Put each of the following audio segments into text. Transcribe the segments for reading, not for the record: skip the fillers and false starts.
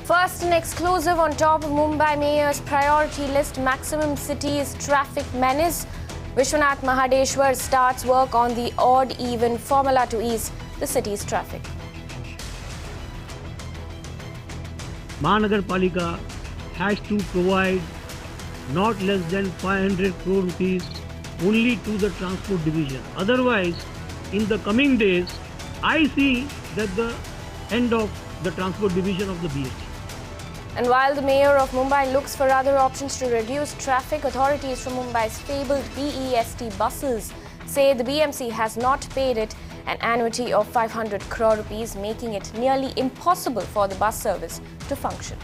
First, an exclusive on top of Mumbai Mayor's priority list, maximum cities traffic menace. Vishwanath Mahadeshwar starts work on the odd-even formula to ease the city's traffic. Mahanagarpalika has to provide not less than 500 crore rupees only to the transport division. Otherwise, in the coming days, I see that the end of the transport division of the B.E.ST. And while the mayor of Mumbai looks for other options to reduce traffic, authorities from Mumbai's fabled B.E.ST buses say the BMC has not paid it an annuity of 500 crore rupees, making it nearly impossible for the bus service to function.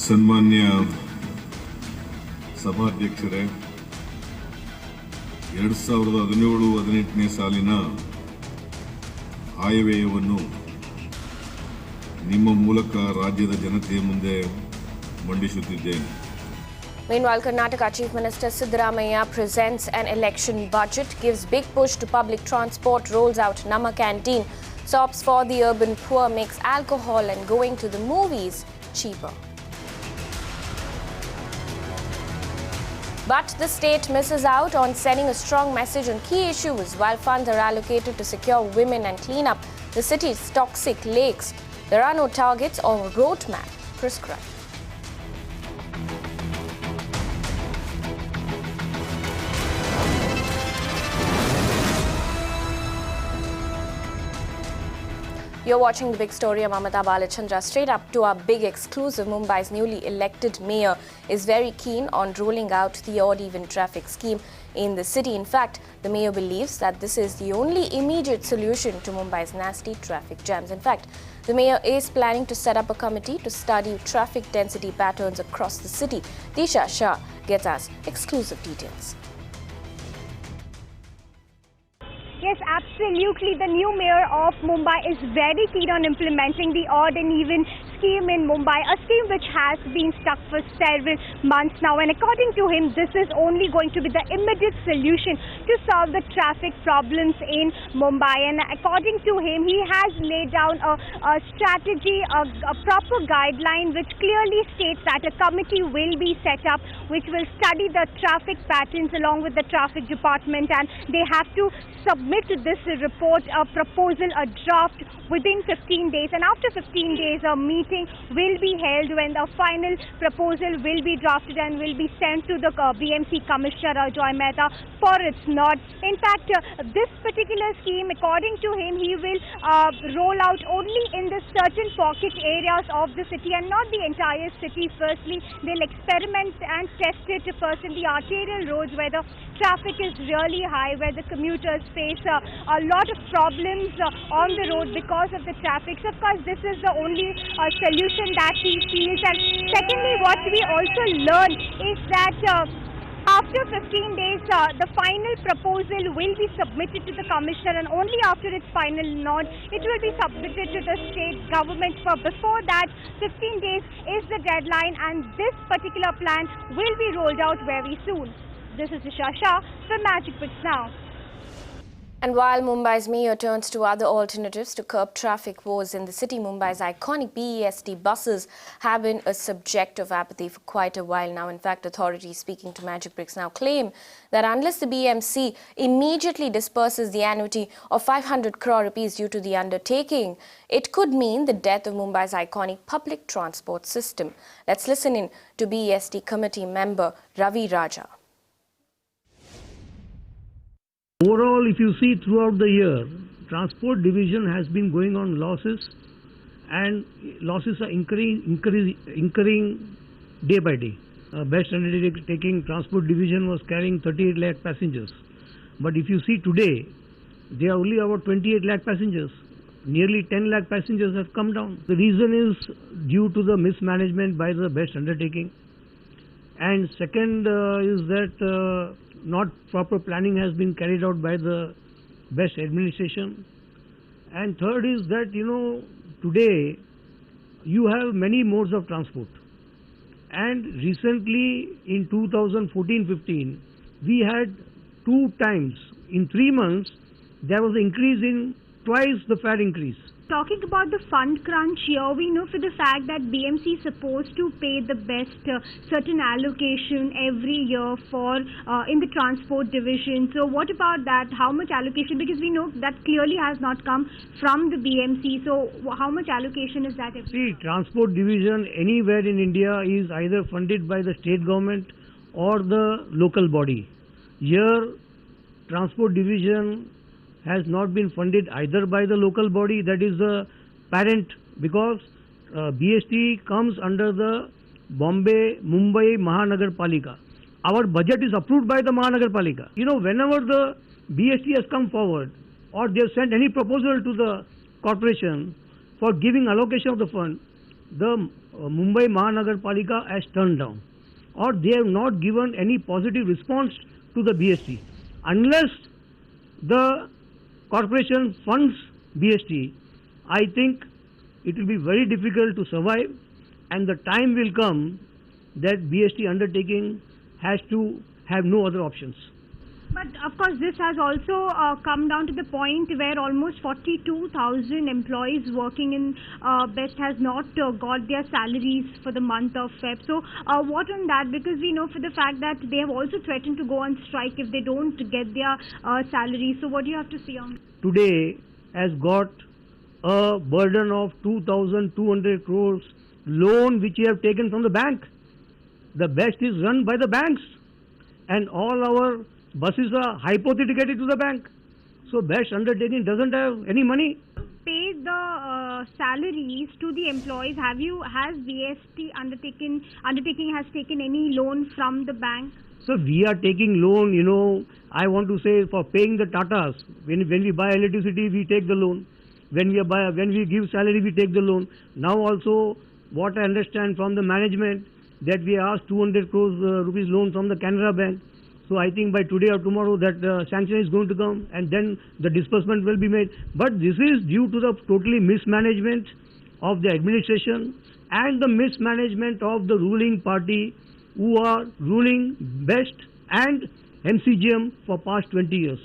ಸನ್ಮಾನ್ಯ ಸಭಾಧ್ಯಕ್ಷರೇ, 2017-18ನೇ ಸಾಲಿನ ಆಯವ್ಯಯವನ್ನು ನಿಮ್ಮ ಮೂಲಕ ರಾಜ್ಯದ ಜನತೆಯ ಮುಂದೆ ಮಂಡಿಸುತ್ತಿದ್ದೇನೆ. Meanwhile, Karnataka Chief Minister Siddaramaiah presents an election budget, gives big push to public transport, rolls out Nama Canteen, sobs for the urban poor, makes alcohol and going to the movies cheaper. But the state misses out on sending a strong message on key issues. While funds are allocated to secure women and clean up the city's toxic lakes, there are no targets or roadmap prescribed. You're watching The Big Story. I'm Amita Balachandra. Straight up to our big exclusive, Mumbai's newly elected mayor is very keen on rolling out the odd-even traffic scheme in the city. In fact, the mayor believes that this is the only immediate solution to Mumbai's nasty traffic jams. In fact, the mayor is planning to set up a committee to study traffic density patterns across the city. Disha Shah gets us exclusive details. Yes, absolutely. The new mayor of Mumbai is very keen on implementing the odd and even scheme in Mumbai, a scheme which has been stuck for several months now. And according to him, this is only going to be the immediate solution to solve the traffic problems in Mumbai. And according to him, he has laid down a strategy, a proper guideline which clearly states that a committee will be set up which will study the traffic patterns along with the traffic department, and they have to submit this report, a proposal, a draft within 15 days. And after 15 days, a meeting will be held when the final proposal will be drafted and will be sent to the BMC Commissioner Joy Mehta for its nod. In fact, this particular scheme, according to him, he will roll out only in the certain pocket areas of the city and not the entire city. Firstly, they'll experiment and test it first in the arterial roads where the traffic is really high, where the commuters face a lot of problems on the road because of the traffic. So of course, this is the only solution that he feels. And secondly, what we also learned is that after 15 days, the final proposal will be submitted to the commissioner, and only after its final nod, it will be submitted to the state government. For before that, 15 days is the deadline, and this particular plan will be rolled out very soon. This is Disha Shah for Magicbricks Now. And while Mumbai's mayor turns to other alternatives to curb traffic woes in the city, Mumbai's iconic B.E.ST buses have been a subject of apathy for quite a while now. In fact, authorities speaking to Magicbricks Now claim that unless the BMC immediately disperses the annuity of 500 crore rupees due to the undertaking, it could mean the death of Mumbai's iconic public transport system. Let's listen in to B.E.ST committee member Ravi Raja. Overall, if you see throughout the year, transport division has been going on losses, and losses are incurring day by day. B.E.ST undertaking transport division was carrying 38 lakh passengers, but if you see today, they are only about 28 lakh passengers. Nearly 10 lakh passengers have come down. The reason is due to the mismanagement by the B.E.ST undertaking, and second is that not proper planning has been carried out by the B.E.ST administration, and third is that today you have many modes of transport, and recently in 2014-15 we had 2 times in 3 months there was an increase in twice the fare increase. Talking about the fund crunch here, we know for the fact that BMC is supposed to pay the best certain allocation every year for in the transport division. So what about that? How much allocation? Because we know that clearly has not come from the BMC. So how much allocation is that? See, transport division anywhere in India is either funded by the state government or the local body. Here, transport division has not been funded either by the local body, that is the parent, because B.E.ST comes under the Mumbai Mahanagarpalika. Our budget is approved by the Mahanagarpalika. You know, whenever the B.E.ST has come forward or they have sent any proposal to the corporation for giving allocation of the fund, the Mumbai Mahanagarpalika has turned down, or they have not given any positive response to the B.E.ST. Unless the corporation funds B.E.ST, I think it will be very difficult to survive, and the time will come that B.E.ST undertaking has to have no other options. But of course, this has also come down to the point where almost 42,000 employees working in B.E.ST has not got their salaries for the month of Feb. So what on that? Because we know for the fact that they have also threatened to go on strike if they don't get their salaries. So what do you have to say on? Today has got a burden of 2,200 crores loan which you have taken from the bank. The B.E.ST is run by the banks, and all our buses are hypothecated to the bank. So B.E.ST undertaking doesn't have any money. Pay the salaries to the employees. Has B.E.ST undertaking has taken any loan from the bank? So we are taking loan, you know, I want to say for paying the Tatas. When we buy electricity, we take the loan. When we give salary, we take the loan. Now also, what I understand from the management, that we asked 200 crores rupees loan from the Canara Bank. So I think by today or tomorrow that sanction is going to come, and then the disbursement will be made. But this is due to the totally mismanagement of the administration and the mismanagement of the ruling party, who are ruling B.E.ST and MCGM for past 20 years.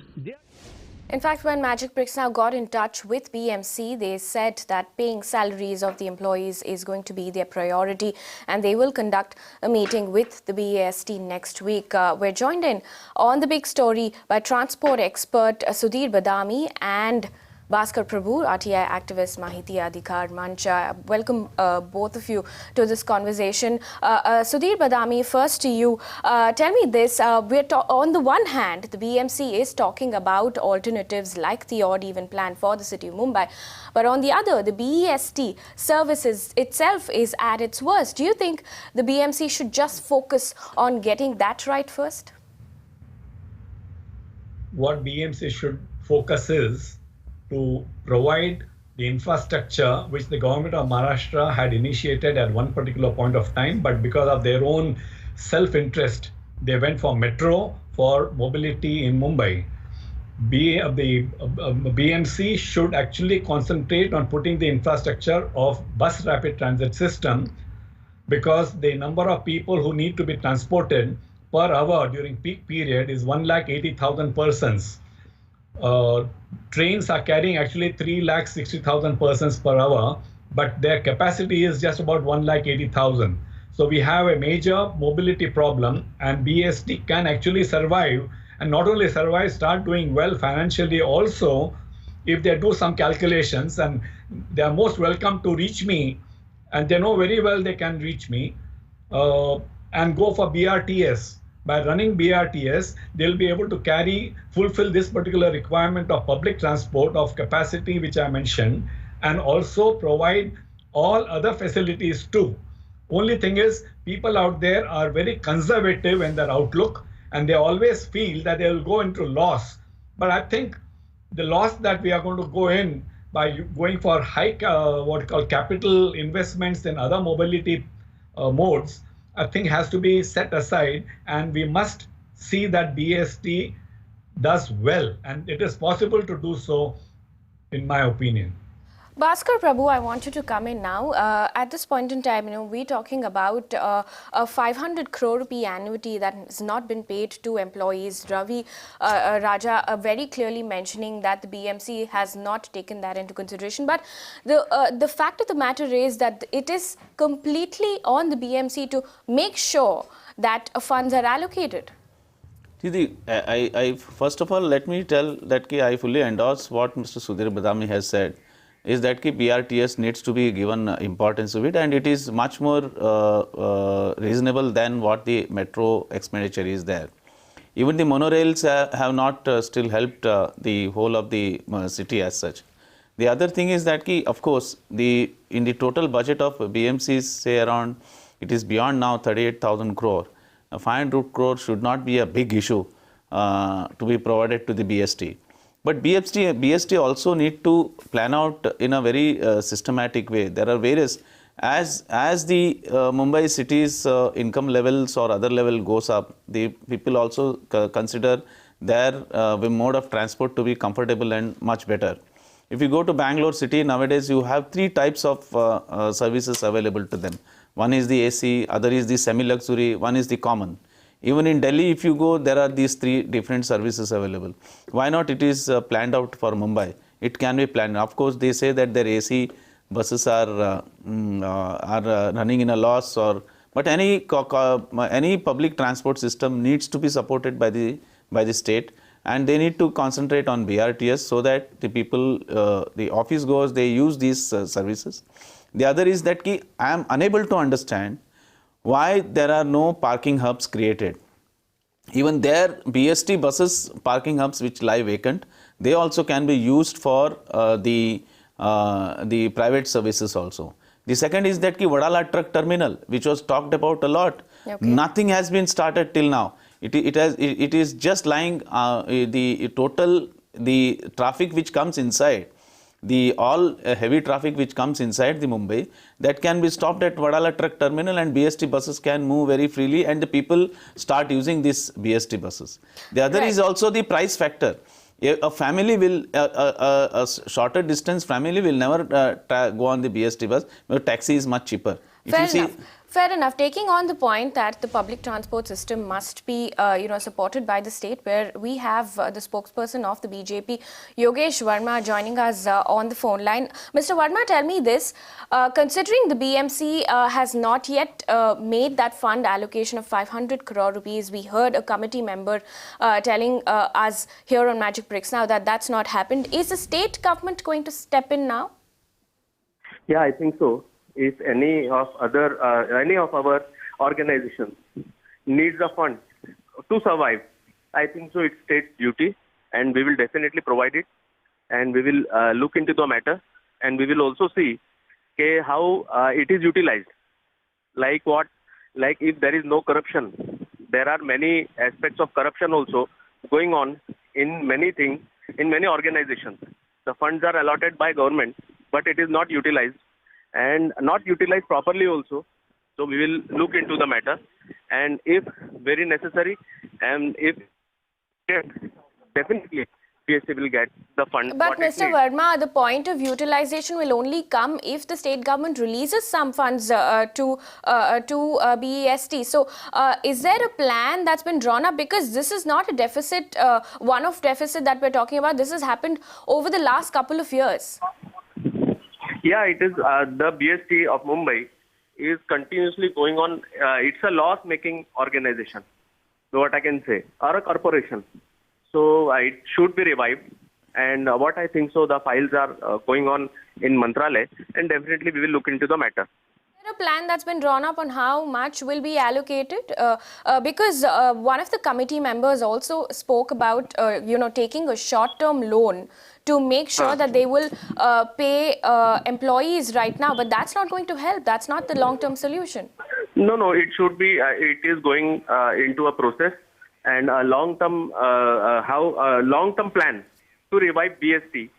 In fact, when Magicbricks Now got in touch with BMC, they said that paying salaries of the employees is going to be their priority, and they will conduct a meeting with the B.E.ST next week. We're joined in on the big story by transport expert Sudhir Badami and Bhaskar Prabhu, RTI activist Mahiti Adhikar Manch. Welcome both of you to this conversation. Sudhir Badami, first to you. Tell me this, on the one hand, the BMC is talking about alternatives like the odd-even plan for the city of Mumbai. But on the other, the B.E.ST services itself is at its worst. Do you think the BMC should just focus on getting that right first? What BMC should focus is to provide the infrastructure which the government of Maharashtra had initiated at one particular point of time, but because of their own self-interest, they went for metro for mobility in Mumbai. The BMC should actually concentrate on putting the infrastructure of bus rapid transit system, because the number of people who need to be transported per hour during peak period is 180,000 persons. Trains are carrying actually 360,000 persons per hour, but their capacity is just about 180,000. So we have a major mobility problem, and B.E.ST can actually survive, and not only survive, start doing well financially also, if they do some calculations. And they are most welcome to reach me, and they know very well they can reach me, and go for BRTS. By running BRTS, they'll be able to fulfill this particular requirement of public transport of capacity which I mentioned, and also provide all other facilities too. Only thing is, people out there are very conservative in their outlook, and they always feel that they will go into loss. But I think the loss that we are going to go in by going for high what called capital investments in other mobility modes, I think has to be set aside, and we must see that B.E.ST does well, and it is possible to do so, in my opinion. Bhaskar Prabhu, I want you to come in now. At this point in time, we're talking about a 500 crore rupee annuity that has not been paid to employees. Ravi Raja very clearly mentioning that the BMC has not taken that into consideration. But the fact of the matter is that it is completely on the BMC to make sure that funds are allocated. See, I first of all, let me tell that I fully endorse what Mr. Sudhir Badami has said, is that BRTS needs to be given importance to it, and it is much more reasonable than what the metro expenditure is there. Even the monorails have not still helped the whole of the city as such. The other thing is that of course, in the total budget of BMCs, say around, it is beyond now 38,000 crore. 500 crore should not be a big issue to be provided to the B.E.ST. But B.E.ST also need to plan out in a very systematic way. There are various, as the Mumbai city's income levels or other level goes up, the people also consider their mode of transport to be comfortable and much better. If you go to Bangalore city, nowadays you have 3 types of services available to them. One is the AC, other is the semi-luxury, one is the common. Even in Delhi, if you go, there are these 3 different services available. Why not it is planned out for Mumbai? It can be planned. Of course, they say that their AC buses are running in a loss, but any public transport system needs to be supported by the state, and they need to concentrate on BRTS so that the people, the office goers, they use these services. The other is that I am unable to understand why there are no parking hubs created. Even there, B.E.ST buses parking hubs which lie vacant, they also can be used for the private services also. The second is that Vadala truck terminal, which was talked about a lot, nothing has been started till now. It is just lying the traffic which comes inside, all heavy traffic which comes inside the Mumbai, that can be stopped at Vadala truck terminal, and B.E.ST buses can move very freely, and the people start using these B.E.ST buses. The other is also the price factor. A family will, a shorter distance family will never go on the B.E.ST bus, but taxi is much cheaper. Fair enough. Taking on the point that the public transport system must be, supported by the state, where we have the spokesperson of the BJP, Yogesh Verma, joining us on the phone line. Mr. Verma, tell me this. Considering the BMC has not yet made that fund allocation of 500 crore rupees, we heard a committee member telling us here on Magicbricks Now that that's not happened. Is the state government going to step in now? Yeah, I think so. If any of our organizations needs a fund to survive, I think so it's state's duty, and we will definitely provide it, and we will look into the matter, and we will also see how it is utilized. Like if there is no corruption, there are many aspects of corruption also going on in many things, in many organizations. The funds are allotted by government, but it is not utilized, and not utilized properly also. So we will look into the matter, and if very necessary, and if definitely B.E.ST will get the fund. But Mr. Verma, the point of utilization will only come if the state government releases some funds to B.E.ST. So is there a plan that's been drawn up? Because this is not a deficit, one-off deficit that we're talking about. This has happened over the last couple of years. Yeah, it is. The B.E.ST of Mumbai is continuously going on. It's a loss-making organization, what I can say, or a corporation. So it should be revived. And what I think so, the files are going on in Mantralaya, and definitely we will look into the matter. Is there a plan that's been drawn up on how much will be allocated? Because one of the committee members also spoke about, taking a short-term loan to make sure that they will pay employees right now. But that's not going to help. That's not the long-term solution. No, it should be. It is going into a process, and a long-term plan to revive B.E.ST,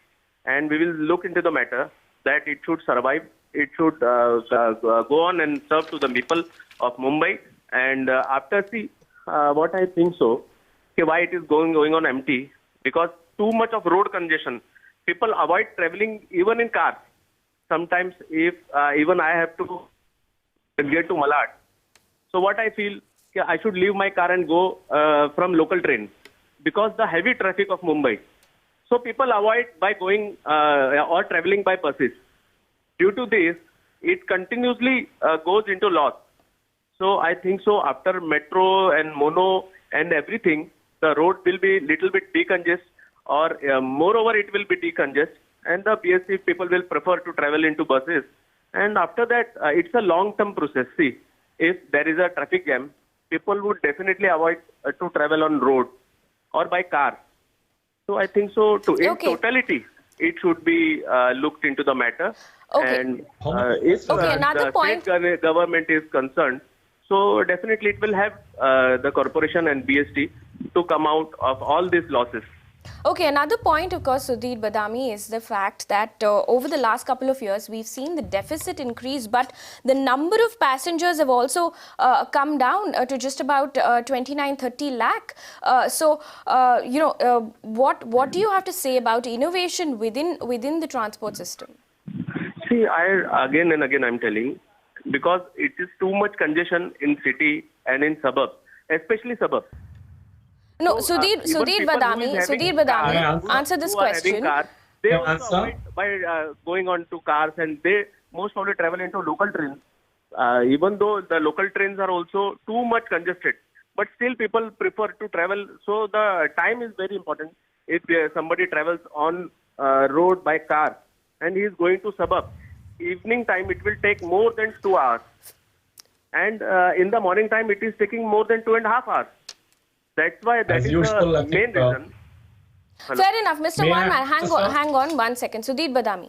and we will look into the matter that it should survive. It should go on and serve to the people of Mumbai. And after what I think so, why it is going on empty, because too much of road congestion. People avoid traveling even in cars. sometimes if even I have to get to Malad, so what I feel, I should leave my car and go from local train because the heavy traffic of Mumbai. So people avoid by going or traveling by buses. Due to this, it continuously goes into loss. So I think so after metro and mono and everything, the road will be little bit decongest, or moreover it will be decongest, and the B.E.ST people will prefer to travel into buses. And after that, it's a long-term process. See, if there is a traffic jam, people would definitely avoid to travel on road or by car. So I think so in totality, it should be looked into the matter. Okay. And if another the point. state government is concerned, so definitely it will have the corporation and B.E.ST to come out of all these losses. Okay, another point, of course, Sudhir Badami, is the fact that over the last couple of years, we've seen the deficit increase, but the number of passengers have also come down to just about 29-30 lakh. What do you have to say about innovation within the transport system? See, again and again I'm telling, because it is too much congestion in city and in suburbs, especially suburbs. No, So, Sudhir even Badami, people who is having cars, answer this who are having question. cars, they Yeah, also answer. avoid by going on to cars, and they most probably travel into local trains. Even though the local trains are also too much congested, but still people prefer to travel. So the time is very important. If somebody travels on road by car and he is going to suburb, evening time it will take more than 2 hours, and in the morning time it is taking more than 2.5 hours. That's why that As is usual, I the think, main reason. Hello. Fair enough, Mr. May I Wanman, answer? hang on 1 second. Sudhir Badami.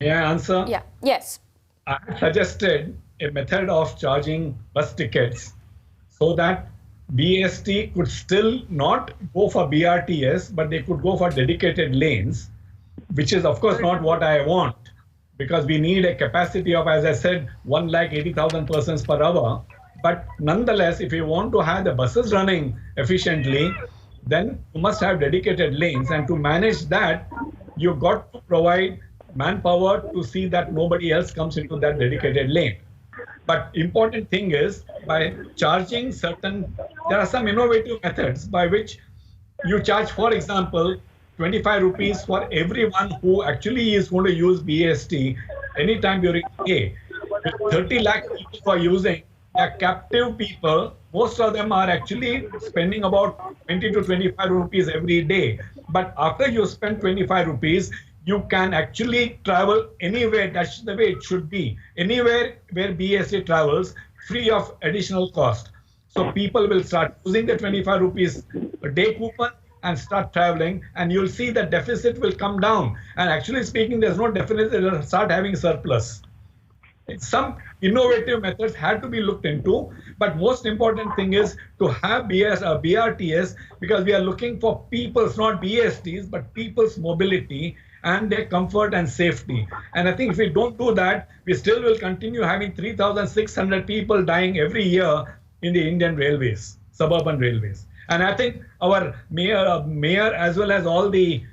May I answer? Yeah, yes. I suggested a method of charging bus tickets so that B.E.ST could still not go for BRTS, but they could go for dedicated lanes, which is of course not what I want, because we need a capacity of, as I said, 180,000 persons per hour. But nonetheless, if you want to have the buses running efficiently, then you must have dedicated lanes. And to manage that, you've got to provide manpower to see that nobody else comes into that dedicated lane. But important thing is, by charging there are some innovative methods by which you charge, for example, 25 rupees for everyone who actually is going to use B.E.ST anytime during the day. With 30 lakh people who are using, are captive people. Most of them are actually spending about 20 to 25 rupees every day. But after you spend 25 rupees, you can actually travel anywhere. That's the way it should be. Anywhere where B.E.ST travels, free of additional cost. So people will start using the 25 rupees a day coupon and start traveling, and you'll see the deficit will come down. And actually speaking, there's no deficit, they'll start having surplus. Some innovative methods had to be looked into, but most important thing is to have BRTS, because we are looking for people's, not B.E.STs, but people's mobility and their comfort and safety. And I think if we don't do that, we still will continue having 3,600 people dying every year in the Indian railways, suburban railways. And I think our mayor as well as all the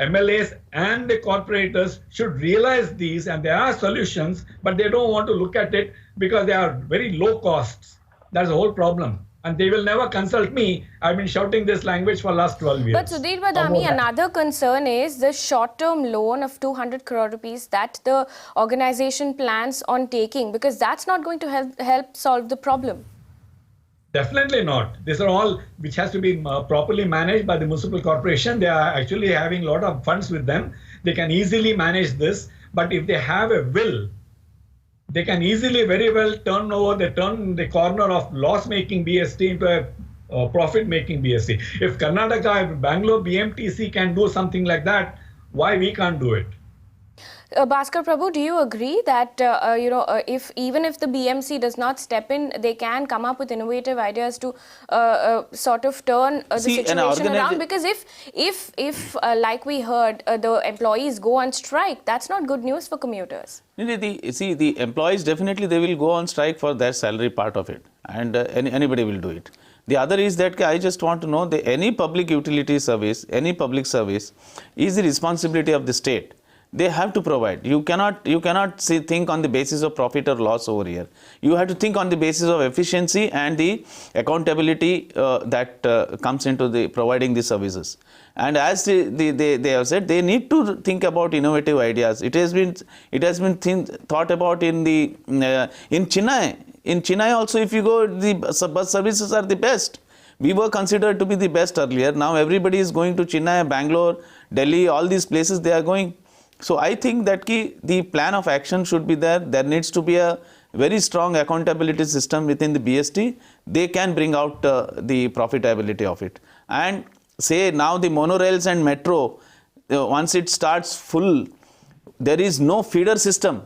MLAs and the corporators should realize these, and there are solutions, but they don't want to look at it because they are very low costs. That's the whole problem. And they will never consult me. I've been shouting this language for the last 12 years. But Sudhir Badami, another concern is the short-term loan of 200 crore rupees that the organization plans on taking, because that's not going to help solve the problem. Definitely not. These are all which has to be properly managed by the municipal corporation. They are actually having a lot of funds with them. They can easily manage this. But if they have a will, they can easily very well turn the corner of loss-making B.E.ST into a profit-making B.E.ST. If Karnataka, if Bangalore BMTC can do something like that, why we can't do it? Bhaskar Prabhu, do you agree that even if the BMC does not step in, they can come up with innovative ideas to sort of turn the situation around? Because if like we heard, the employees go on strike, that's not good news for commuters. The employees definitely they will go on strike for their salary part of it, and anybody will do it. The other is that I just want to know that any public utility service, any public service is the responsibility of the state. they have to provide. You cannot think on the basis of profit or loss over here. You have to think on the basis of efficiency and the accountability that comes into the providing the services. And as they have said, they need to think about innovative ideas. It has been thought about in Chennai. In Chennai also, if you go, the bus services are the best. We were considered to be the best earlier. Now everybody is going to Chennai, Bangalore, Delhi, all these places they are going. So I think that the plan of action should be there. There needs to be a very strong accountability system within the B.E.ST. They can bring out the profitability of it. And say now the monorails and metro, once it starts full, there is no feeder system.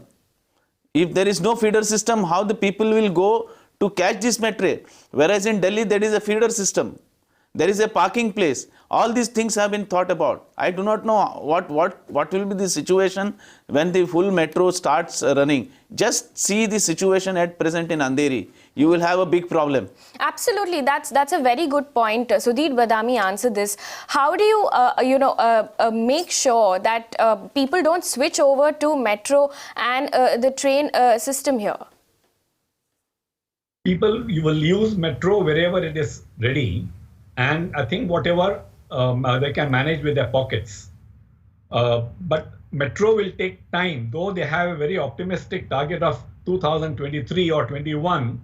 If there is no feeder system, how the people will go to catch this metro? Whereas in Delhi, there is a feeder system. There is a parking place. All these things have been thought about. I do not know what will be the situation when the full metro starts running. Just see the situation at present in Andheri. You will have a big problem. Absolutely, that's a very good point. Sudhir Badami answered this. How do you make sure that people don't switch over to metro and the train system here? People, you will use metro wherever it is ready, and I think whatever they can manage with their pockets. But metro will take time, though they have a very optimistic target of 2023 or 21.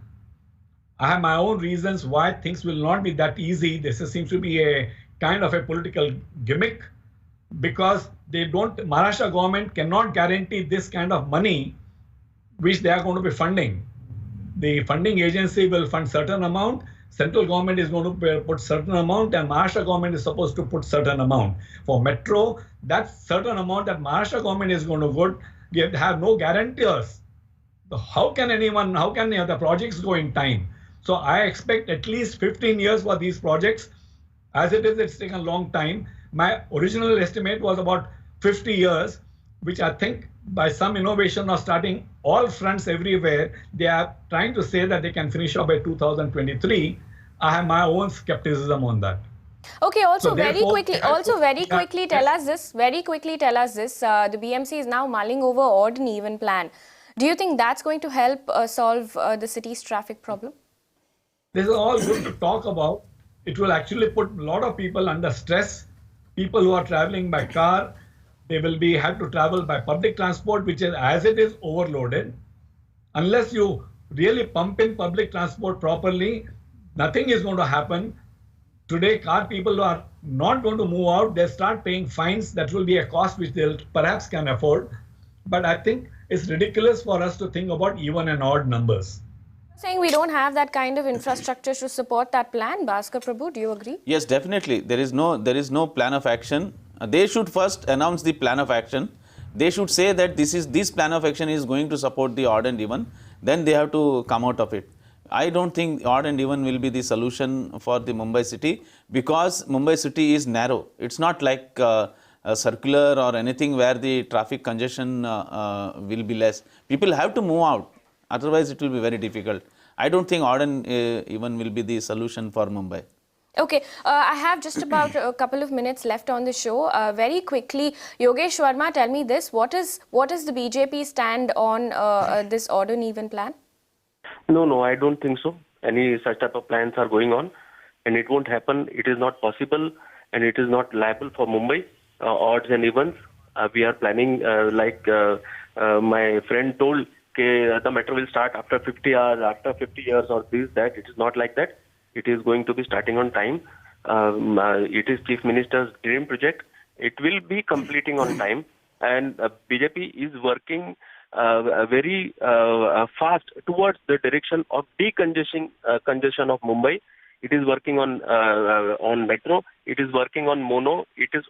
I have my own reasons why things will not be that easy. This seems to be a kind of a political gimmick, because Maharashtra government cannot guarantee this kind of money which they are going to be funding. The funding agency will fund certain amount, central government is going to put certain amount, and Maharashtra government is supposed to put certain amount. For metro, that certain amount that Maharashtra government is going to have no guarantors. How can the projects go in time? So I expect at least 15 years for these projects. As it is, it's taken a long time. My original estimate was about 50 years, which I think by some innovation of starting all fronts everywhere, they are trying to say that they can finish up by 2023. I have my own skepticism on that. Okay, also very quickly tell us this. The BMC is now mulling over odd and even plan. Do you think that's going to help solve the city's traffic problem? This is all good to talk about. It will actually put a lot of people under stress. People who are traveling by car, they will have to travel by public transport, which is, as it is, overloaded. Unless you really pump in public transport properly, nothing is going to happen. Today, car people are not going to move out. They start paying fines. That will be a cost which they perhaps can afford. But I think it's ridiculous for us to think about even and odd numbers. Saying we don't have that kind of infrastructure to support that plan, Bhaskar Prabhu, do you agree? Yes, definitely. There is no plan of action. They should first announce the plan of action. They should say that this plan of action is going to support the odd and even. Then they have to come out of it. I don't think odd and even will be the solution for the Mumbai city, because Mumbai city is narrow. It's not like a circular or anything where the traffic congestion will be less. People have to move out. Otherwise, it will be very difficult. I don't think odd and even will be the solution for Mumbai. Okay, I have just about a couple of minutes left on the show. Very quickly, Yogesh Sharma, tell me this. What is the BJP stand on this odd and even plan? No, I don't think so. Any such type of plans are going on, and it won't happen. It is not possible, and it is not liable for Mumbai. Odds and evens. We are planning, like my friend told, the metro will start after 50 hours, after 50 years or this, that. It is not like that. It is going to be starting on time. It is Chief Minister's dream project. It will be completing on time. And BJP is working very fast towards the direction of congestion of Mumbai. It is working on metro. It is working on mono. It is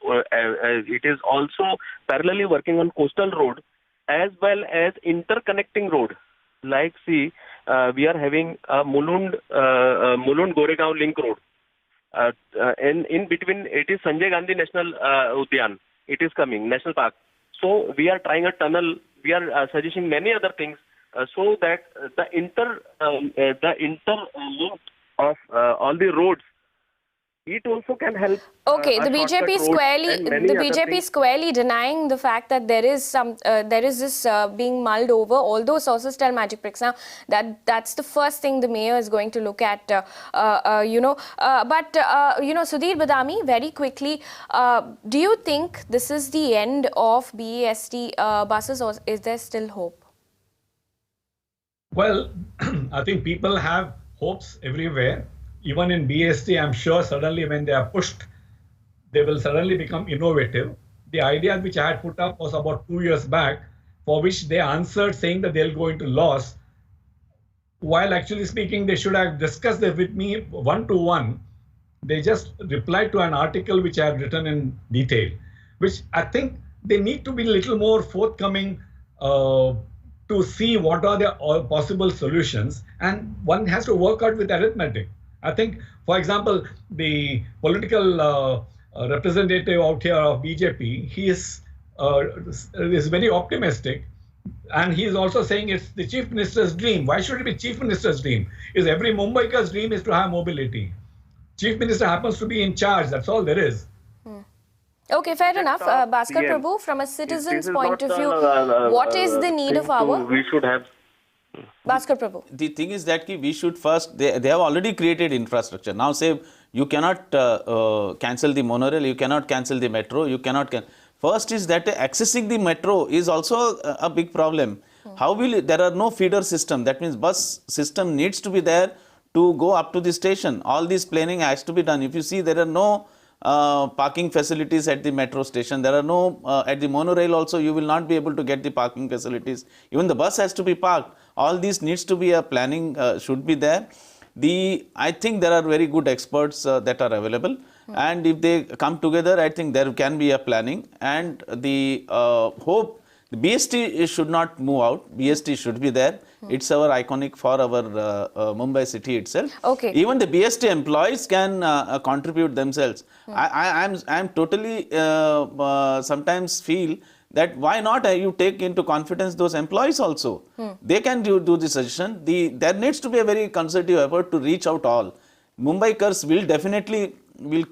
also parallelly working on coastal road as well as interconnecting road. Like, see, we are having a Mulund-Goregaon link road. And in between, it is Sanjay Gandhi National Udyan. It is coming, National Park. So we are trying a tunnel. We are suggesting many other things so that the interlink of all the roads it also can help. Okay, a the shortcut BJP road and squarely denying the fact that there is this being mulled over. Although sources tell Magicbricks now that that's the first thing the mayor is going to look at. Sudhir Badami, very quickly, do you think this is the end of B.E.ST buses, or is there still hope? Well, I think people have hopes everywhere. Even in B.E.ST, I'm sure suddenly when they are pushed, they will suddenly become innovative. The idea which I had put up was about 2 years back, for which they answered saying that they'll go into loss. While actually speaking, they should have discussed it with me one-to-one. They just replied to an article which I had written in detail, which I think they need to be a little more forthcoming to see what are the possible solutions, and one has to work out with arithmetic. I think, for example, the political representative out here of BJP, he is very optimistic, and he is also saying it's the chief minister's dream. Why should it be chief minister's dream? Is every Mumbaiker's dream is to have mobility? Chief minister happens to be in charge. That's all there is. Okay, fair enough. Bhaskar Prabhu, from a citizen's point of view, what is the need of our... We should have... Bhaskar Prabhu. The thing is that we should first, they have already created infrastructure. Now say you cannot cancel the monorail, you cannot cancel the metro, you cannot... First is that accessing the metro is also a big problem. How will there are no feeder system? That means bus system needs to be there to go up to the station. All this planning has to be done. If you see, there are no parking facilities at the metro station. There are no, at the monorail also, you will not be able to get the parking facilities. Even the bus has to be parked. All this needs to be a planning, should be there. I think there are very good experts that are available. And if they come together, I think there can be a planning. And the hope, the B.E.ST should not move out. B.E.ST should be there. It's our iconic for our Mumbai city itself. Okay. Even the B.E.ST employees can contribute themselves. I'm totally sometimes feel that why not you take into confidence those employees also. They can do the suggestion. There needs to be a very concerted effort to reach out all. Mumbaikars will definitely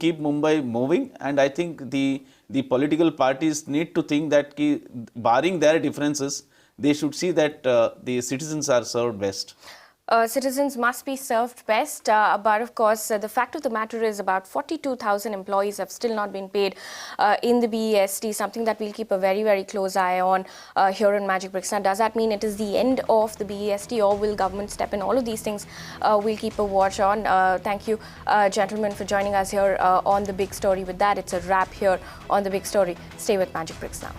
keep Mumbai moving, and I think the political parties need to think that barring their differences, they should see that the citizens are served best. Citizens must be served best, but of course the fact of the matter is about 42,000 employees have still not been paid in the B.E.ST, something that we'll keep a very, very close eye on here in Magicbricks. Now, does that mean it is the end of the B.E.ST, or will government step in? All of these things we'll keep a watch on. Thank you, gentlemen, for joining us here on The Big Story. With that, it's a wrap here on The Big Story. Stay with Magicbricks now.